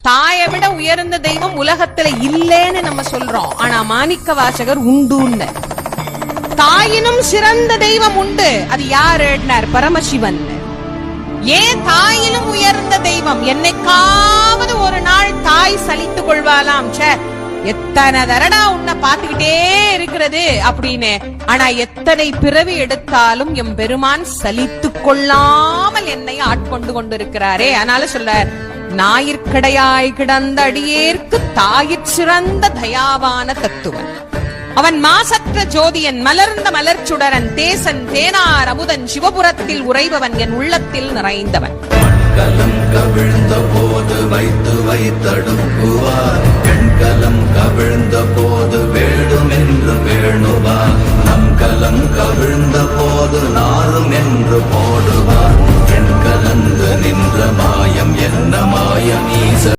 தாயை விட உயர்ந்த தெய்வம் உலகத்துல இல்லேன்னு நம்ம சொல்றோம். ஆனா மாணிக்க வாசகர் உண்டுன்னு. தாயினும் சிறந்த தெய்வம் உண்டு. அது யாருன்னார்? பரமசிவன். ஏன் தாயிலும் உயர்ந்த தெய்வம்? என்னைக்காவது ஒரு நாள் தாய் சலித்துக் கொள்வாளாம். எத்தனை தரடா உன்னை பாத்துக்கிட்டே இருக்கிறது அப்படின்னு. ஆனா எத்தனை பிறவி எடுத்தாலும் எம் பெருமான் சலித்துக் கொள்ளாமல் என்னை ஆட்கொண்டு கொண்டிருக்கிறாரே. அதனால சொல்ல, ஞாயிற்கடையாய் கிடந்த அடியேற்கு தாயிற் சிறந்த தயாவான தத்துவன். அவன் மாசற்ற ஜோதியன், மலர்ந்த மலர்ச்சுடரன், தேசன், தேனார் அமுதன், சிவபுரத்தில் உறைபவன், என் உள்ளத்தில் நிறைந்தவன். கலம் கவிழ்ந்த போது வைத்து வைத்தடுக்குவார், பெண்கலம் கவிழ்ந்த போது வேடும் என்று வேணுவார், நம் கலம் கவிழ்ந்த போது நாரும் என்று போடுவார். என் கலந்து நின்ற மாயம் என்ன மாயம் ஈச